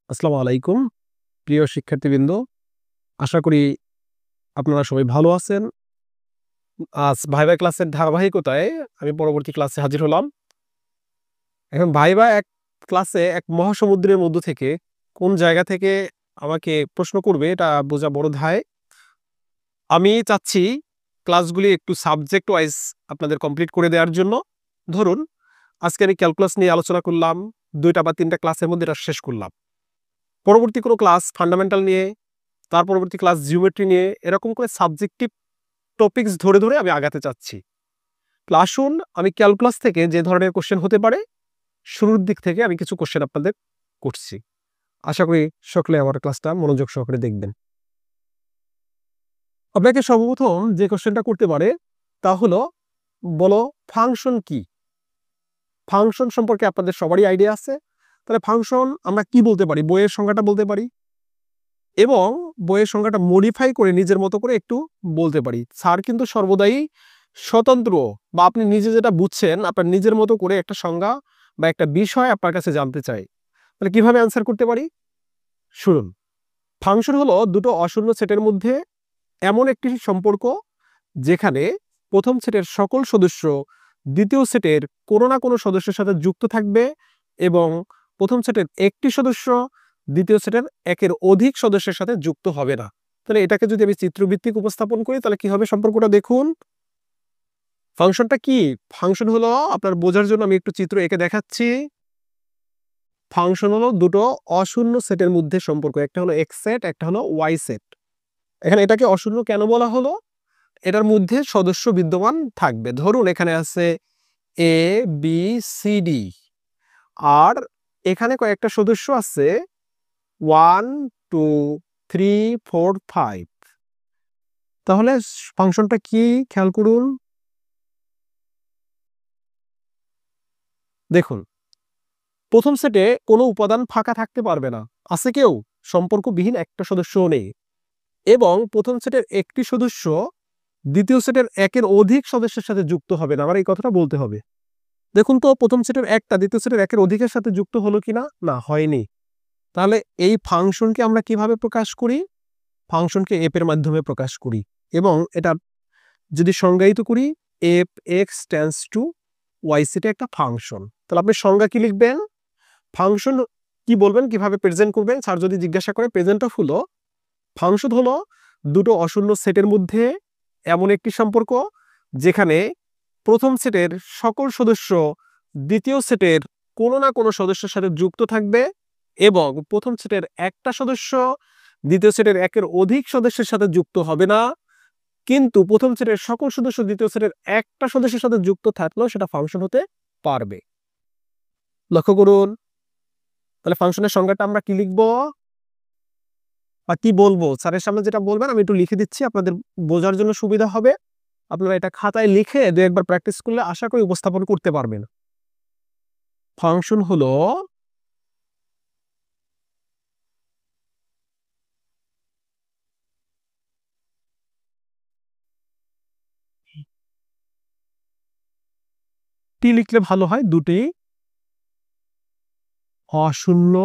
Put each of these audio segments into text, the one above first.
আসসালামু আলাইকুম প্রিয় শিক্ষার্থীবৃন্দ। আশা করি আপনারা সবাই ভালো আছেন। আজ ভাইবা ক্লাসের ধারাবাহিকতায় আমি পরবর্তী ক্লাসে হাজির হলাম। এখন ভাইবা এক ক্লাসে এক মহাসমুদ্রের মধ্য থেকে কোন জায়গা থেকে আমাকে প্রশ্ন করবে এটা বোঝা বড় দায়। আমি চাচ্ছি ক্লাসগুলি একটু সাবজেক্ট ওয়াইজ আপনাদের কমপ্লিট করে দেওয়ার জন্য। ধরুন আজকে আমি ক্যালকুলাস নিয়ে আলোচনা করলাম, 2টা বা 3টা ক্লাসের মধ্যে এটা শেষ করলাম। পরবর্তী কোনো ক্লাস ফান্ডামেন্টাল নিয়ে, তার পরবর্তী ক্লাস জিওমেট্রি নিয়ে, এরকম করে সাবজেক্টিভ টপিকস ধরে ধরে আমি আগাতে চাচ্ছি। আসুন আমি ক্যালকুলাস থেকে যে ধরনের কোশ্চেন হতে পারে শুরুর দিক থেকে আমি কিছু কোশ্চেন আপনাদের করছি। আশা করি সকলে আমার ক্লাসটা মনোযোগ সহকারে দেখবেন। আপনাকে সর্বপ্রথম যে কোশ্চেনটা করতে পারে তা হলো, বলো ফাংশন কি? ফাংশন সম্পর্কে আপনাদের সবারই আইডিয়া আছে। তাহলে ফাংশন আমরা কি বলতে পারি? বইয়ের সংজ্ঞাটা বলতে পারি এবং বইয়ের সংজ্ঞাটা মডিফাই করে নিজের মতো করে একটু বলতে পারি। স্যার কিন্তু সর্বদাই স্বতন্ত্র, বা আপনি নিজে যেটা বুঝছেন আপনার নিজের মতো করে একটা সংজ্ঞা বা একটা বিষয় আপনার কাছে জানতে চাই। তাহলে কিভাবে অ্যান্সার করতে পারি? শুনুন, ফাংশন হলো দুটো অশূন্য সেটের মধ্যে এমন একটি সম্পর্ক যেখানে প্রথম সেটের সকল সদস্য দ্বিতীয় সেটের কোনো না কোনো সদস্যের সাথে যুক্ত থাকবে এবং প্রথম সেটের একটি সদস্য দ্বিতীয় সেটের একের অধিক সদস্যের সাথে যুক্ত হবে না। তাহলে এটাকে যদি আমি চিত্রভিত্তিক উপস্থাপন করি তাহলে কি হবে সম্পর্কটা দেখুন। ফাংশনটা কি? ফাংশন হলো, আপনার বোঝার জন্য আমি একটু চিত্র এঁকে দেখাচ্ছি। ফাংশন হলো দুটো অশূন্য সেটের মধ্যে সম্পর্ক, একটা হলো এক্স সেট, একটা হলো ওয়াই সেট। এখানে এটাকে অশূন্য কেন বলা হলো? এটার মধ্যে সদস্য বিদ্যমান থাকবে। ধরুন এখানে আছে এ বি সি ডি, আর এখানে কয়েকটা সদস্য আছে 1 2 3 4 5। তাহলে ফাংশনটা কি খেয়াল করুন। দেখুন, প্রথম সেটে কোনো উপাদান ফাঁকা থাকতে পারবে না, আছে কেউ? সম্পর্কবিহীন একটা সদস্যও নেই। এবং প্রথম সেটের একটি সদস্য দ্বিতীয় সেটের একের অধিক সদস্যের সাথে যুক্ত হবে না। আমার এই কথাটা বলতে হবে। দেখুন তো, প্রথম সেটের একটা দ্বিতীয় সেটের একের অধিকের সাথে যুক্ত হলো কিনা? না, হয়নি। তাহলে এই ফাংশনকে আমরা কিভাবে প্রকাশ করি? ফাংশনকে এফ এর মাধ্যমে প্রকাশ করি এবং এটা যদি সংজ্ঞায়িত করি, F X tends to Y সেটে একটা ফাংশন। তাহলে আপনি সংজ্ঞা কি লিখবেন? ফাংশন কি বলবেন, কিভাবে প্রেজেন্ট করবেন? স্যার যদি জিজ্ঞাসা করে, প্রেজেন্ট অফ হলো, ফাংশন হলো দুটো অশূন্য সেটের মধ্যে এমন একটি সম্পর্ক যেখানে প্রথম সেটের সকল সদস্য দ্বিতীয় সেটের কোনো না কোনো সদস্যের সাথে যুক্ত থাকবে এবং প্রথম সেটের একটা সদস্য দ্বিতীয় সেটের একের অধিক সদস্যের সাথে যুক্ত হবে না, কিন্তু প্রথম সেটের সকল সদস্য দ্বিতীয় সেটের একটা সদস্যের সাথে যুক্ত থাকলেও সেটা ফাংশন হতে পারবে। লক্ষ্য করুন, তাহলে ফাংশনের সংজ্ঞাটা আমরা কি লিখবো বা কি বলবো? স্যারের সামনে যেটা বলবেন আমি একটু লিখে দিচ্ছি, আপনাদের বোঝার জন্য সুবিধা হবে। আপনারা এটা খাতায় লিখে দু একবার প্র্যাকটিস করলে আশা করি উপস্থাপন করতে পারবেন। ফাংশন হলো টি লিখলে ভালো হয়, দুটি অশূন্য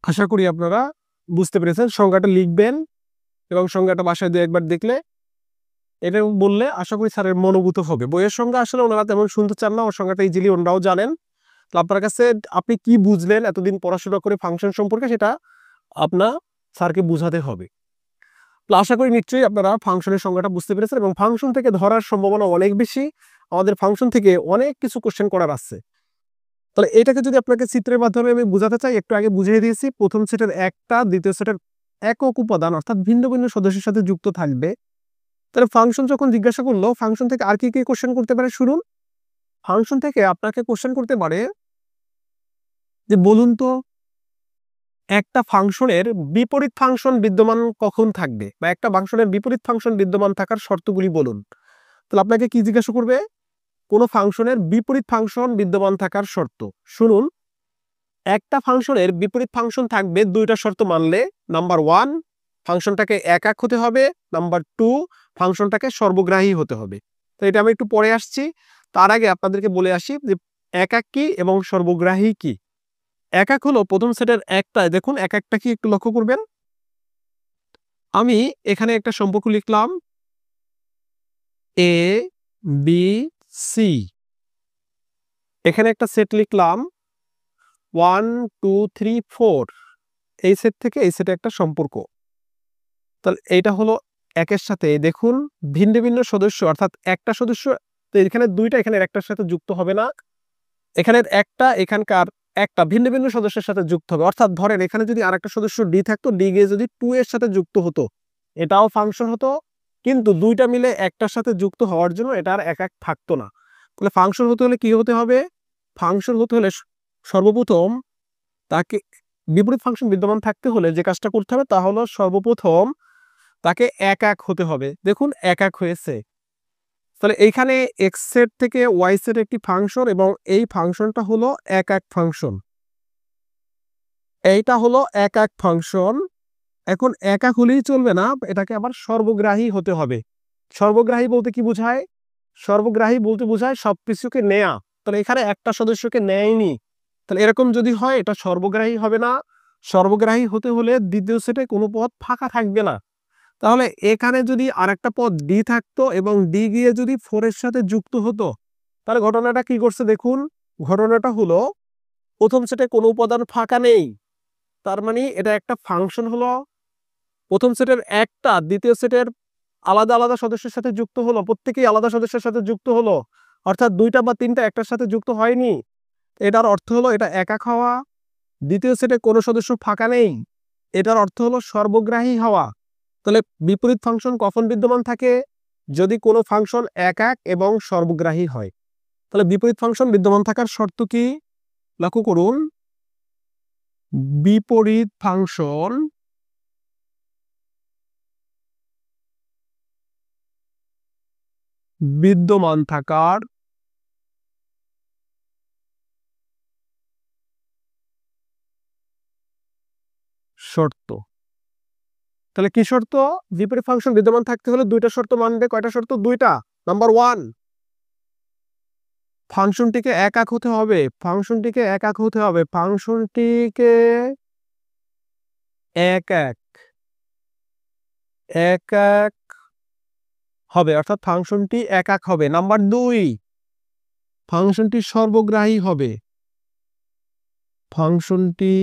আশা করি আপনারা বুঝতে পেরেছেন। সংজ্ঞাটা লিখবেন এবং সংজ্ঞাটা বাসায় ২-১ বার দেখলে এটা বললে আশা করি স্যারের মনোভূত হবে। বইয়ের সংজ্ঞা আসলে ওনারা তেমন শুনতে চান না, ওর সংজ্ঞাটা ইজিলি ওনারাও জানেন। তো আপনার কাছে আপনি কি বুঝলেন এতদিন পড়াশোনা করে ফাংশন সম্পর্কে, সেটা আপনার স্যারকে বুঝাতে হবে। তো আশা করি নিশ্চয়ই আপনারা ফাংশনের সংজ্ঞাটা বুঝতে পেরেছেন এবং ফাংশন থেকে ধরার সম্ভাবনা অনেক বেশি। আমাদের ফাংশন থেকে অনেক কিছু কোশ্চেন করার আছে। তাহলে এটাকে যদি আপনাকে চিত্রের মাধ্যমে আমি বুঝাতে চাই, একটু আগে বুঝিয়ে দিয়েছি। প্রথম সেটের একটা, দ্বিতীয় সেটের একক উপাদান অর্থাৎ ভিন্ন ভিন্ন সদস্যের সাথে যুক্ত থাকবে। তাহলে ফাংশন যখন জিজ্ঞাসা করলো ফাংশন থেকে আর কি কি কোশ্চেন করতে পারে শুনুন। ফাংশন থেকে আপনাকে কোশ্চেন করতে পারে যে বলুন তো একটা ফাংশনের বিপরীত ফাংশন বিদ্যমান কখন থাকবে, বা একটা ফাংশনের বিপরীত ফাংশন বিদ্যমান থাকার শর্তগুলি বলুন। তাহলে আপনাকে কি জিজ্ঞাসা করবে? কোন ফাংশনের বিপরীত ফাংশন বিদ্যমান থাকার শর্ত। শুনুন, একটা ফাংশনের বিপরীত ফাংশন থাকবে দুইটা শর্ত মানলে। নাম্বার 1, ফাংশনটাকে একক হতে হবে। নাম্বার 2, ফাংশনটাকে সর্বগ্রাহী হতে হবে। তো এটা আমি একটু পরে আসছি। তার আগে আপনাদেরকে বলে আসি যে একক কি এবং সর্বগ্রাহী কি। একক হলো প্রথম সেটের একটা, দেখুন একেকটা কি একটু লক্ষ্য করবেন। আমি এখানে একটা সম্পর্ক লিখলাম এ বি সি, এখানে একটা সেট লিখলাম 1 2 3 4, এই সেট থেকে এই সেটে একটা সম্পর্ক। তাহলে এইটা হলো একের সাথে দেখুন ভিন্ন ভিন্ন সদস্য অর্থাৎ একটা সদস্য, তো এখানে দুইটা, এখানে একটার সাথে যুক্ত হবে না। এখানের একটা, এখানকার একটা ভিন্ন ভিন্ন সদস্যের সাথে যুক্ত হবে। অর্থাৎ ধরেন এখানে যদি আরেকটা সদস্য ডি থাকতো, ডি গিয়ে যদি 2 এর সাথে যুক্ত হতো, এটাও ফাংশন হতো। কিন্তু দুইটা মিলে একটার সাথে যুক্ত হওয়ার জন্য এটা আর এক এক থাকতো না। তাহলে ফাংশন হতে হলে কি হতে হবে? ফাংশন হতে হলে সর্বপ্রথম তাকে বিপরীত ফাংশন বিদ্যমান থাকতে হলে যে কাজটা করতে হবে তা হলো সর্বপ্রথম তাকে এক এক হতে হবে। দেখুন এক এক হয়েছে। তাহলে এইখানে এক্স সেট থেকে ওয়াই সেট একটি ফাংশন এবং এই ফাংশনটা হলো এক এক ফাংশন, এইটা হলো এক এক ফাংশন। এখন এক এক হলেই চলবে না, এটাকে আবার সর্বগ্রাহী হতে হবে। সর্বগ্রাহী বলতে কি বোঝায়? সর্বগ্রাহী বলতে বোঝায় সবকিছুকে নেয়া। তাহলে এখানে একটা সদস্যকে নেয়নি, তাহলে এরকম যদি হয় এটা সর্বগ্রাহী হবে না। সর্বগ্রাহী হতে হলে দ্বিতীয় সেটে কোনো পদ ফাঁকা থাকবে না। তাহলে এখানে যদি আরেকটা পদ ডি থাকতো এবং ডি গিয়ে যদি 4 এর সাথে যুক্ত হতো, তাহলে ঘটনাটা কি করছে দেখুন। ঘটনাটা হলো প্রথম সেটে কোনো উপাদান ফাঁকা নেই, তার মানে এটা একটা ফাংশন হলো। প্রথম সেটের একটা দ্বিতীয় সেটের আলাদা আলাদা সদস্যের সাথে যুক্ত হলো, প্রত্যেকেই আলাদা সদস্যের সাথে যুক্ত হলো, অর্থাৎ দুইটা বা তিনটা একটার সাথে যুক্ত হয়নি। এটার অর্থ হলো এটা একক হওয়া। দ্বিতীয় সেটে কোনো সদস্য ফাঁকা নেই, এটার অর্থ হলো সর্বগ্রাহী হওয়া। তাহলে বিপরীত ফাংশন কখন বিদ্যমান থাকে? যদি কোনো ফাংশন একক এবং সর্বগ্রাহী হয়। তাহলে বিপরীত ফাংশন বিদ্যমান থাকার শর্ত কি? লক্ষ্য করুন, বিপরীত ফাংশন বিদ্যমান থাকার শর্ত। তাহলে কি শর্ত? বিপরীত ফাংশন বিদ্যমান থাকতে হলে দুইটা শর্ত মানবে। কয়টা শর্ত? দুইটা। নাম্বার 1, ফাংশনটিকে একক হতে হবে। ফাংশনটিকে একক হতে হবে। ফাংশনটিকে একক একক হবে, অর্থাৎ ফাংশনটি একক হবে। নাম্বার 2, ফাংশনটি সর্বগ্রাহী হবে। ফাংশনটি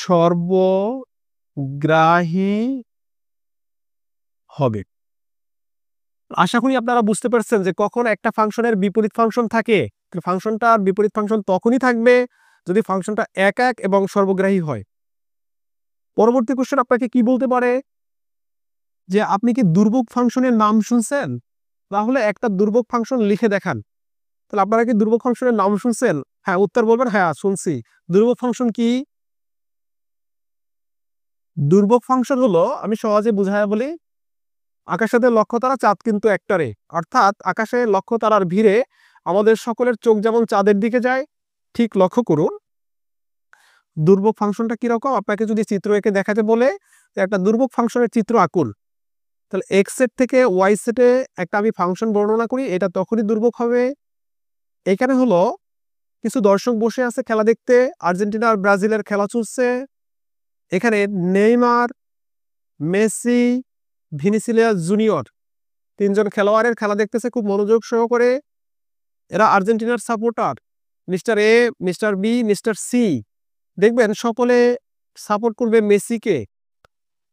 সর্বগ্রাহী হবে। আশা করি আপনারা বুঝতে পারছেন যে কখন একটা ফাংশনের বিপরীত ফাংশন থাকে। ফাংশনটার বিপরীত ফাংশন তখনই থাকবে যদি ফাংশনটা একক এবং সর্বগ্রাহী হয়। পরবর্তী কোশ্চেন আপনাকে কি বলতে পারে যে আপনি কি দুর্ভোগ ফাংশনের নাম শুনছেন? তাহলে একটা দুর্ভোগ ফাংশন লিখে দেখান। তাহলে আপনারা কি দুর্ভোগ ফাংশনের নাম শুনছেন? হ্যাঁ, উত্তর বলবেন হ্যাঁ শুনছি। দুর্ভোগ ফাংশন কি? দুর্ভোগ ফাংশন হলো, আমি সহজে বুঝায় বলি, আকাশেতে লক্ষ্য তারা, চাঁদ কিন্তু একটারে। অর্থাৎ আকাশে লক্ষ্য তারার ভিড়ে আমাদের সকলের চোখ যেমন চাঁদের দিকে যায়, ঠিক লক্ষ্য করুন দুর্ভোগ ফাংশনটা কিরকম। আপনাকে যদি চিত্র এঁকে দেখাতে বলে একটা দুর্ভোগ ফাংশনের চিত্র আঁকুন, তাহলে এক্স সেট থেকে ওয়াই সেটে একটা আমি ফাংশন বর্ণনা করি, এটা তখনই দুর্ভোগ হবে। এখানে হলো কিছু দর্শক বসে আছে খেলা দেখতে, আর্জেন্টিনা আর ব্রাজিলের খেলা চলছে। এখানে নেইমার, মেসি, ভিনিসিয়াস জুনিয়র তিনজন খেলোয়াড়ের খেলা দেখতেছে খুব মনোযোগ সহকারে। এরা আর্জেন্টিনার supporter. Mister A, mister B, mister C, দেখবেন সকলে সাপোর্ট করবে মেসিকে।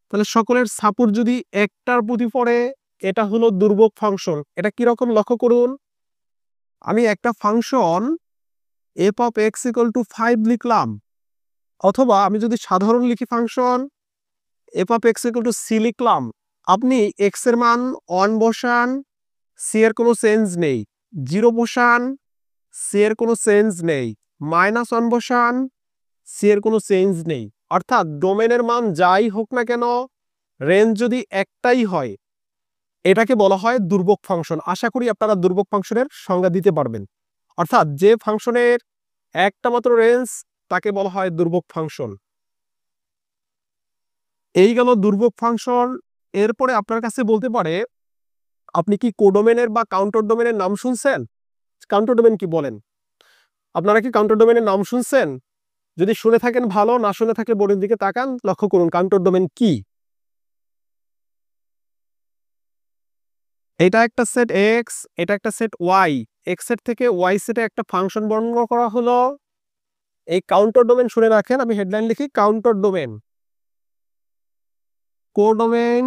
তাহলে সকলের সাপোর্ট যদি একটার প্রতি পড়ে, এটা হলো দুর্ভোগ ফাংশন। এটা কিরকম লক্ষ্য করুন, আমি একটা function F of X equal to 5 লিখলাম, অথবা আমি যদি সাধারণ লিখি function F of X equal to C লিখলাম। আপনি এক্স এর মান 1 বসান, সি এর কোনো চেঞ্জ নেই। 0 বসান, সি এর কোনো চেঞ্জ নেই। -1 বসান, সি এর কোনো চেঞ্জ নেই। অর্থাৎ ডোমেনের মান যাই হোক না কেন, রেঞ্জ যদি একটাই হয়, এটাকে বলা হয় দুর্ভোগ ফাংশন। আশা করি আপনারা দুর্ভোগ ফাংশনের সংজ্ঞা দিতে পারবেন। অর্থাৎ যে ফাংশনের একটা মাত্র রেঞ্জ, তাকে বলা হয় দুর্ভোগ ফাংশন। এই গেল দুর্ভোগ ফাংশন। এরপরে আপনার কাছে বলতে পারে আপনি কি কোডোমেনের বা কাউন্টার ডোমেনের নাম শুনছেন? কাউন্টার ডোমেন কি বলেন? আপনারা কি কাউন্টার ডোমেনের নাম শুনছেন? যদি শুনে থাকেন ভালো, না শুনে থাকলে বোর্ডের দিকে তাকান, লক্ষ্য করুন কাউন্টার ডোমেন কি। এটা একটা সেট এক্স, এটা একটা সেট ওয়াই। এক্স সেট থেকে ওয়াই সেটে একটা ফাংশন বর্ণনা করা হলো। এই কাউন্টার ডোমেন শুনে রাখেন, আমি হেডলাইন লিখি কাউন্টার ডোমেন। কোডোমেন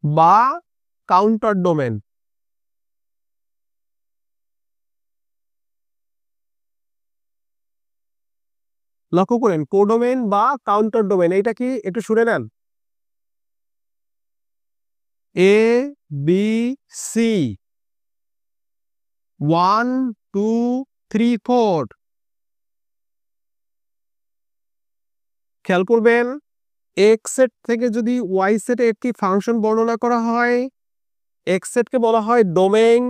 বা কাউন্টার ডোমেন। লক্ষ্য করেন কোডোমেন বা কাউন্টার ডোমেন, এইটা কি একটু শুনে নেন। এ বি সি 1 2 3 4, খেয়াল করবেন এক্স সেট থেকে যদি ওয়াই সেটে একটি ফাংশন বর্ণনা করা হয়, এক্স সেটকে বলা হয় ডোমেন,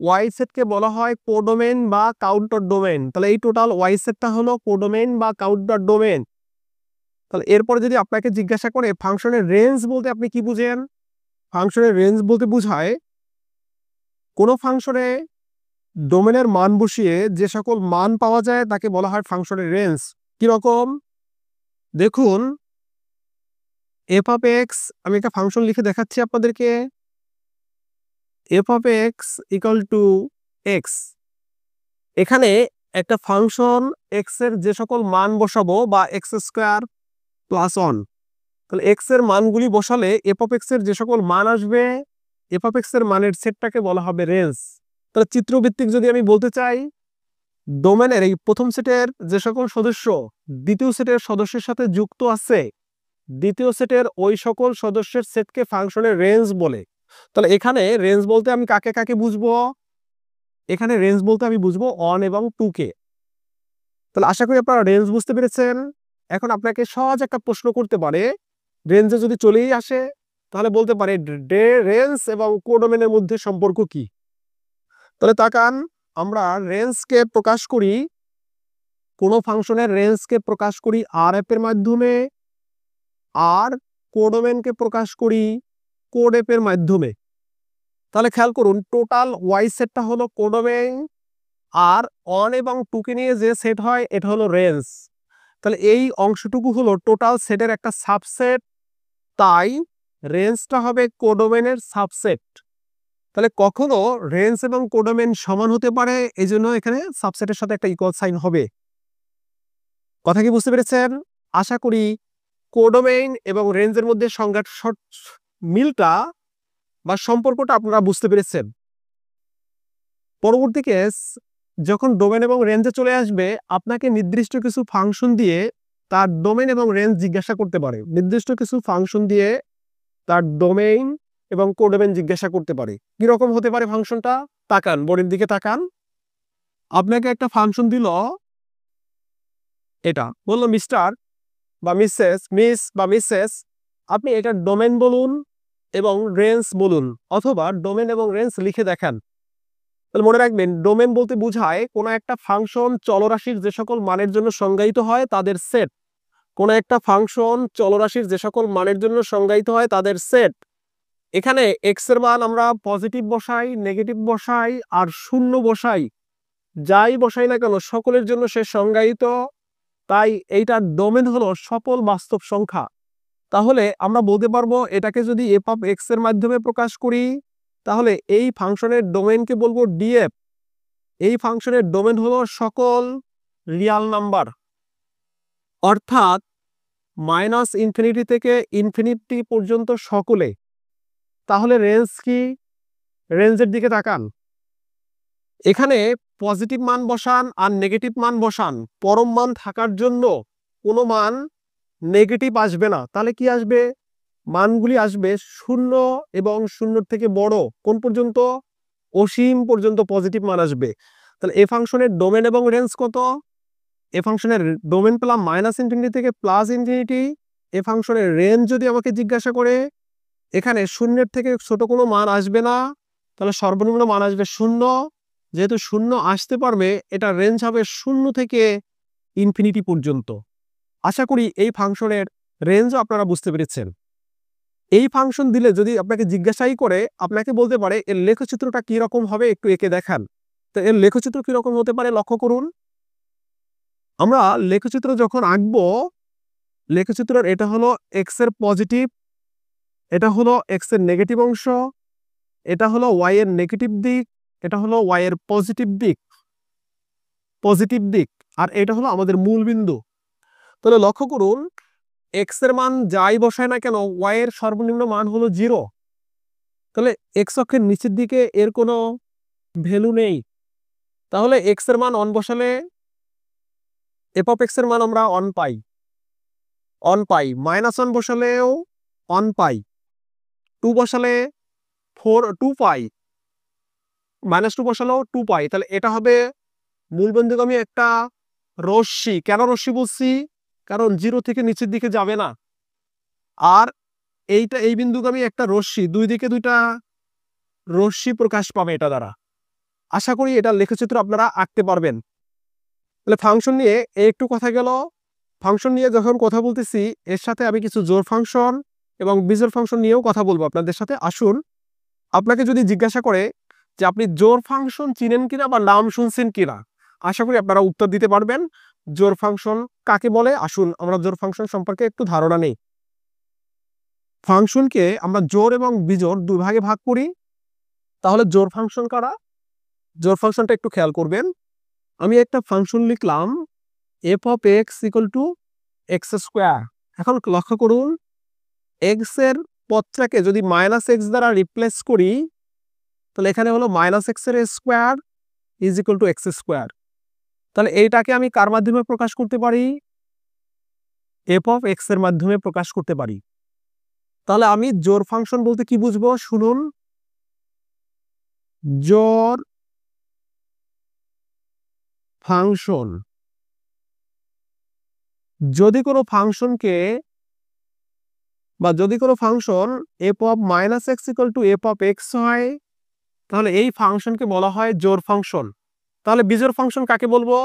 ওয়াই সেটকে বলা হয় কোডোমেন বা কাউন্টার ডোমেন। তাহলে এই টোটাল ওয়াই সেটটা হলো কোডোমেন বা কাউন্টার ডোমেন। তাহলে এরপরে যদি আপনাকে জিজ্ঞাসা করে ফাংশনের রেঞ্জ বলতে আপনি কি বুঝেন? ফাংশনের রেঞ্জ বলতে বোঝায় কোনো ফাংশনে ডোমেনের মান বসিয়ে যে সকল মান পাওয়া যায় তাকে বলা হয় ফাংশনের রেঞ্জ। কিরকম দেখুন, এফ অফ এক্স, আমি একটা ফাংশন লিখে দেখাচ্ছি আপনাদেরকে। F of X equal two x. এখানে একটা ফাংশন এক্স এর যে সকল মান বসাবো, বা এক্স স্কোয়ার প্লাস 1, তাহলে এক্স এর মানগুলি বসালে এফ অফ এক্স এর যে সকল মান আসবে, এফ অফ এক্স এর মানের সেটটাকে বলা হবে রেঞ্জ। তাহলে চিত্রভিত্তিক যদি আমি বলতে চাই, ডোমেনের এই প্রথম সেটের যে সকল সদস্য দ্বিতীয় সেটের সদস্যের সাথে যুক্ত আছে, দ্বিতীয় সেটের ওই সকল সদস্যের সেটকে ফাংশনের রেঞ্জ বলে। তাহলে এখানে রেঞ্জ বলতে আমি কাকে কাকে বুঝবো? এখানে রেঞ্জ বলতে আমি বুঝবো 1 এবং 2 কে। তাহলে আশা করি আপনারা রেঞ্জ বুঝতে পেরেছেন। এখন আপনাকে সহজ একটা প্রশ্ন করতে পারে, রেঞ্জে যদি চলেই আসে তাহলে বলতে পারে রেঞ্জ এবং কোডোমেনের মধ্যে সম্পর্ক কি। তাহলে তাকান, আমরা রেঞ্জকে প্রকাশ করি, কোনো ফাংশনের রেঞ্জকে প্রকাশ করি আর এর মাধ্যমে, আর কোডোমেনকে প্রকাশ করি কোড এর মাধ্যমে। তাহলে খেয়াল করুন টোটাল ওয়াই সেটটা হলো কোডোমেন, আর 1 এবং 2 কে নিয়ে যে সেট হয় এটা হলো রেঞ্জ। তাহলে এই অংশটুকু হলো টোটাল সেটের একটা সাবসেট, তাই রেঞ্জটা হবে কোডোমেনের সাবসেট। তাহলে কখনো রেঞ্জ এবং কোডোমেন সমান হতে পারে, এই জন্য এখানে সাবসেটের সাথে একটা ইকুয়াল সাইন হবে। কথা কি বুঝতে পেরেছেন? আশা করি কোডোমেইন এবং রেঞ্জের মধ্যে সংজ্ঞা মিলটা বা সম্পর্কটা আপনারা বুঝতে পেরেছেন। পরবর্তী কেস যখন ডোমেন এবং রেঞ্জে চলে আসবে, আপনাকে নির্দিষ্ট কিছু ফাংশন দিয়ে তার ডোমেন এবং রেঞ্জ জিজ্ঞাসা করতে পারে। নির্দিষ্ট কিছু ফাংশন দিয়ে তার ডোমেইন এবং কোডোমেইন জিজ্ঞাসা করতে পারে। কিরকম হতে পারে ফাংশনটা? তাকান, বোর্ডের দিকে তাকান। আপনাকে একটা ফাংশন দিল, এটা বললো মিস্টার বা মিসেস, মিস বা মিসেস, আপনি এটার ডোমেন বলুন এবং রেঞ্জ বলুন, অথবা ডোমেন এবং রেঞ্জ লিখে দেখান। তাহলে মনে রাখবেন, ডোমেন বলতে বোঝায় কোনো একটা ফাংশন চলরাশির যে সকল মানের জন্য সংজ্ঞায়িত হয় তাদের সেট। কোনো একটা ফাংশন চলরাশির যে সকল মানের জন্য সংজ্ঞায়িত হয় তাদের সেট। এখানে এক্স এর মান আমরা পজিটিভ বসাই, নেগেটিভ বসাই আর শূন্য বসাই, যাই বসাই না কেন সকলের জন্য সে সংজ্ঞায়িত। তাই এইটার ডোমেন হলো সকল বাস্তব সংখ্যা। তাহলে আমরা বলতে পারবো এটাকে যদি এফ অফ এক্স এর মাধ্যমে প্রকাশ করি, তাহলে এই ফাংশনের ডোমেনকে বলবো ডিএফ। এই ফাংশনের ডোমেন হলো সকল রিয়াল নাম্বার, অর্থাৎ মাইনাস ইনফিনিটি থেকে ইনফিনিটি পর্যন্ত সকলে। তাহলে রেঞ্জ কি? রেঞ্জের দিকে তাকান, এখানে পজিটিভ মান বসান আর নেগেটিভ মান বসান। পরম মান থাকার জন্য কোনো মান নেগেটিভ আসবে না। তাহলে কি আসবে? মানগুলি আসবে শূন্য এবং শূন্যর থেকে বড় কোন পর্যন্ত? অসীম পর্যন্ত পজিটিভ মান আসবে। তাহলে এই ফাংশনের ডোমেন এবং রেঞ্জ কত? এই ফাংশনের ডোমেন পেলাম মাইনাস ইনফিনিটি থেকে প্লাস ইনফিনিটি। এই ফাংশনের রেঞ্জ যদি আমাকে জিজ্ঞাসা করে, এখানে শূন্যের থেকে ছোট কোনো মান আসবে না, তাহলে সর্বনিম্ন মান আসবে শূন্য। যেহেতু শূন্য আসতে পারবে, এটা রেঞ্জ হবে শূন্য থেকে ইনফিনিটি পর্যন্ত। আশা করি এই ফাংশনের রেঞ্জও আপনারা বুঝতে পেরেছেন। এই ফাংশন দিলে যদি আপনাকে জিজ্ঞাসাই করে, আপনাকে বলতে পারে এর লেখচিত্রটা কি রকম হবে, একটু এঁকে দেখান। তো এর লেখচিত্র কি রকম হতে পারে লক্ষ্য করুন। আমরা লেখচিত্র যখন আঁকবো, লেখচিত্রের এটা হলো এক্স এর পজিটিভ, এটা হলো এক্স এর নেগেটিভ অংশ, এটা হলো ওয়াই এর নেগেটিভ দিক, এটা হলো ওয়াই এর পজিটিভ দিক, আর এটা হলো আমাদের মূল বিন্দু। তাহলে লক্ষ্য করুন, এক্স এর মান যাই বসায় না কেন ওয়াই এর সর্বনিম্ন মান হলো 0। তাহলে এক্স অক্ষের নিচের দিকে এর কোনো ভ্যালু নেই। তাহলে এক্স এর মান 1 বসালে এফ অফ এক্স এর মান আমরা 1 পাই, -1 বসালেও 1 পাই, 2 বসালে 2 পাই, -2 বসালেও 2 পাই। তাহলে এটা হবে মূলবিন্দুগামী একটা রশ্মি। কেন রশ্মি বলছি? কারণ 0 থেকে নিচের দিকে যাবে না। আর এইটা এই বিন্দুগামী একটা রশ্মি, দুই দিকে দুইটা রশ্মি প্রকাশ পাবে এটা দ্বারা। আশা করি এটা লেখচিত্র আপনারা আঁকতে পারবেন। তাহলে ফাংশন নিয়ে একটু কথা গেল। ফাংশন নিয়ে যখন কথা বলতেছি, এর সাথে আমি কিছু জোড় ফাংশন এবং বিজোড় ফাংশন নিয়েও কথা বলবো আপনাদের সাথে। আসুন, আপনাকে যদি জিজ্ঞাসা করে যে আপনি জোড় ফাংশন চিনেন কিনা বা নাম শুনছেন কিনা, আশা করি আপনারা উত্তর দিতে পারবেন। জোড় ফাংশন কাকে বলে? আসুন আমরা জোড় ফাংশন সম্পর্কে একটু ধারণা নেই। ফাংশনকে আমরা জোড় এবং বিজোড় দুই ভাগে ভাগ করি। তাহলে জোড় ফাংশন কারা? জোড় ফাংশনটা একটু খেয়াল করবেন। আমি একটা ফাংশন লিখলাম F of X equal two x square. এখন লক্ষ্য করুন, এক্স এর পদটাকে যদি -x দ্বারা রিপ্লেস করি, তাহলে এখানে হলো -x এর square is equal to x square. তাহলে এইটাকে আমি কার মাধ্যমে প্রকাশ করতে পারি? এফ অফ এক্স এর মাধ্যমে প্রকাশ করতে পারি। তাহলে আমি জোড় ফাংশন বলতে কি বুঝবো শুনুন। জোড় ফাংশন, যদি কোনো ফাংশনকে বা যদি কোনো function F of -x equal to F of x হয়, তাহলে এই ফাংশনকে বলা হয় জোড় ফাংশন। তাহলে বিজোড় ফাংশন কাকে বলবো?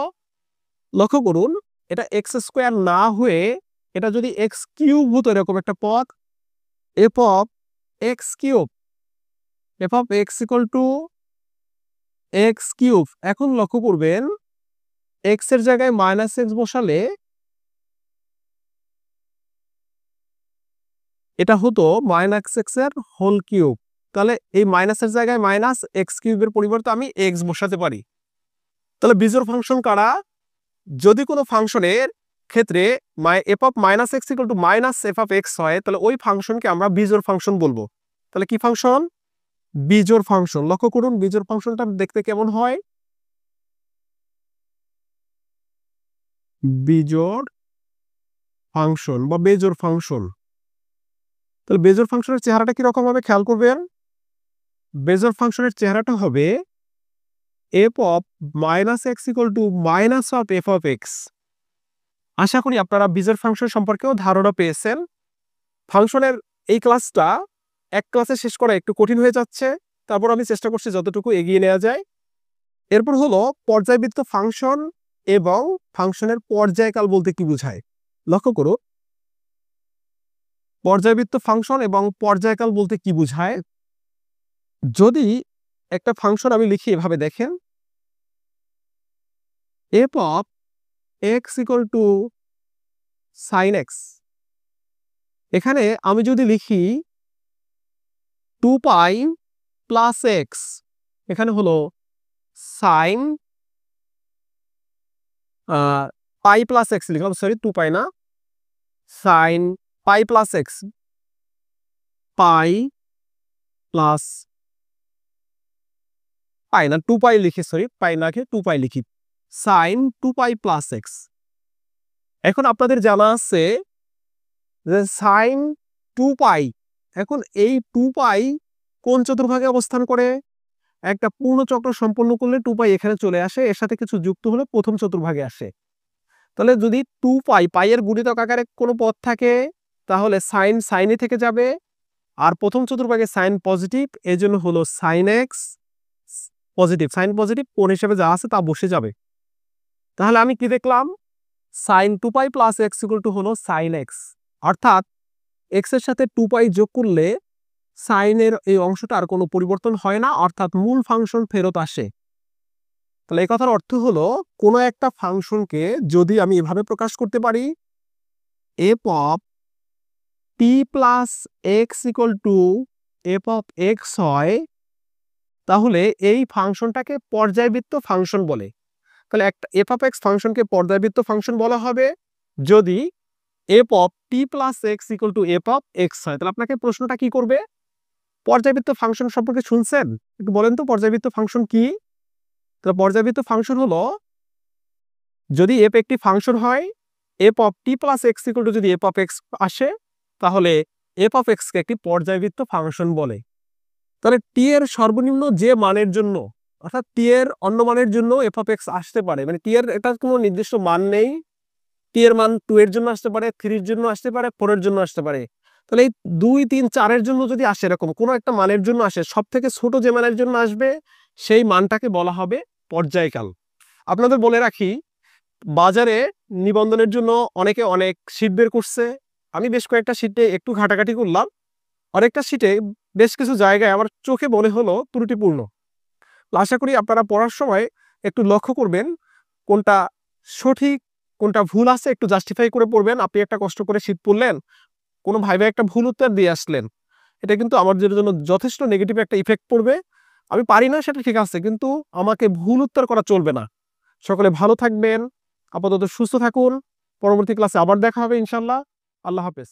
লক্ষ্য করুন, এটা এক্স স্কোয়ার না হয়ে এটা যদি এক্স কিউব হতো, এরকম একটা পদ, F of x cube, F of X equal two x cube. এখন লক্ষ্য করবেন, এক্স এর জায়গায় -x বসালে এটা হতো -x এর হোল কিউব। তাহলে এই মাইনাসের জায়গায় -x কিউবের পরিবর্তে আমি x বসাতে পারি। তাহলে বিজোড় ফাংশন কারা? যদি কোনো ফাংশনের ক্ষেত্রে F of minus x equal to minus F of x হয়, তাহলে ওই ফাংশনকে আমরা বিজোড় ফাংশন বলবো। তাহলে কি ফাংশন? বিজোড় ফাংশন। লক্ষ্য করুন বিজোড় ফাংশনটা দেখতে কেমন হয়। বিজোড় ফাংশন বা বেজোড় ফাংশন। তাহলে বেজোড় ফাংশনের চেহারাটা কি রকম হবে খেয়াল করবেন। বেজোড় ফাংশনের চেহারাটা হবে f of minus x equal to minus of f of x. আশা করি আপনারা বিজোড় ফাংশন সম্পর্কেও ধারণা পেয়েছেন। ফাংশনের এই ক্লাসটা এক ক্লাসে শেষ করা একটু কঠিন হয়ে যাচ্ছে, তারপর আমি চেষ্টা করছি যতটুকু এগিয়ে নেওয়া যায়। এরপর হলো পর্যায়বৃত্ত ফাংশন এবং ফাংশনের পর্যায়কাল বলতে কি বোঝায়। লক্ষ্য করো পর্যায়বৃত্ত ফাংশন এবং পর্যায়কাল বলতে কি বোঝায়। যদি একটা ফাংশন আমি লিখি এভাবে দেখেন, F of X equal to sine X. এখানে আমি যদি লিখি 2 পাই প্লাস এক্স, এখানে হলো সাইন পাই প্লাস এক্স লিখলাম, সরি 2 পাই না, সাইন পাই প্লাস এক্স, পাই প্লাস পাই না 2 পাই লিখি, সরি পাই না কে 2 পাই লিখি, সাইন 2 পাই প্লাস এক্স। এখন আপনাদের জানা আছে যে সাইন 2 পাই, এখন এই 2 পাই কোন চতুর্ভাগে অবস্থান করে? একটা পূর্ণ চক্র সম্পন্ন করলে 2 পাই এখানে চলে আসে, এর সাথে কিছু যুক্ত হলে প্রথম চতুর্ভাগে আসে। তাহলে যদি 2 পাই পাইয়ের গুণিতক আকারে কোনো পদ থাকে তাহলে সাইন সাইনই থেকে যাবে, আর প্রথম চতুর্ভাগে সাইন পজিটিভ, এই জন্য হলো sine X positive, sine positive কোণ হিসেবে যা আছে তা বসে যাবে। তাহলে আমি কি দেখলাম, sine 2 pi plus X equal to হলো সাইন এক্স, অর্থাৎ এক্স এর সাথে 2 পাই যোগ করলে সাইনের এই অংশটা আর কোনো পরিবর্তন হয় না, অর্থাৎ মূল ফাংশন ফেরত আসে। তাহলে এই কথার অর্থ হলো কোনো একটা ফাংশনকে যদি আমি এভাবে প্রকাশ করতে পারি, F of T plus X equal two F of x হয়, তাহলে এই ফাংশনটাকে পর্যায়বৃত্ত ফাংশন বলে। তাহলে একটা এফ অফ এক্স ফাংশনকে পর্যায়বৃত্ত ফাংশন বলা হবে যদি F of T plus X equal two F of x হয়। তাহলে আপনাকে প্রশ্নটা কি করবে, পর্যায়বৃত্ত ফাংশন সম্পর্কে শুনছেন, একটু বলেন তো পর্যায়বৃত্ত ফাংশন কি। তো পর্যায়বৃত্ত ফাংশন হলো যদি এফ একটি ফাংশন হয়, F of T plus X equal two যদি এফ অফ এক্স আসে, তাহলে এফ অফ এক্স কে একটি পর্যায়বৃত্ত ফাংশন বলে। তাহলে টি এর সর্বনিম্ন যে মানের জন্য, অর্থাৎ টি এর অন্য মানের জন্য এফ অফ এক্স আসতে পারে, মানে টি এর এটা কোনো নির্দিষ্ট মান নেই, টি এর মান 2 এর জন্য আসতে পারে, 3 এর জন্য আসতে পারে, 4 এর জন্য আসতে পারে। তাহলে এই 2, 3, 4 এর জন্য যদি আসে, এরকম কোনো একটা মানের জন্য আসে, সব থেকে ছোট যে মানের জন্য আসবে সেই মানটাকে বলা হবে পর্যায়কাল। আপনাদের বলে রাখি, বাজারে নিবন্ধনের জন্য অনেকে অনেক শীট বের করছে, আমি বেশ কয়েকটা শীটে একটু ঘাটাঘাটি করলাম, অনেকটা শীটে বেশ কিছু জায়গায় আমার চোখে মনে হলো ত্রুটিপূর্ণ। আশা করি আপনারা পড়ার সময় একটু লক্ষ্য করবেন কোনটা সঠিক কোনটা ভুল আছে, একটু জাস্টিফাই করে পড়বেন। আপনি একটা কষ্ট করে শীট পড়লেন, কোনো ভাইবা একটা ভুল উত্তর দিয়ে আসলেন, এটা কিন্তু আমার জন্য যথেষ্ট নেগেটিভ একটা ইফেক্ট পড়বে। আমি পারি না সেটা ঠিক আছে, কিন্তু আমাকে ভুল উত্তর করা চলবে না। সকলে ভালো থাকবেন, আপাতত সুস্থ থাকুন, পরবর্তী ক্লাসে আবার দেখা হবে ইনশাল্লাহ। আল্লাহ হাফেজ।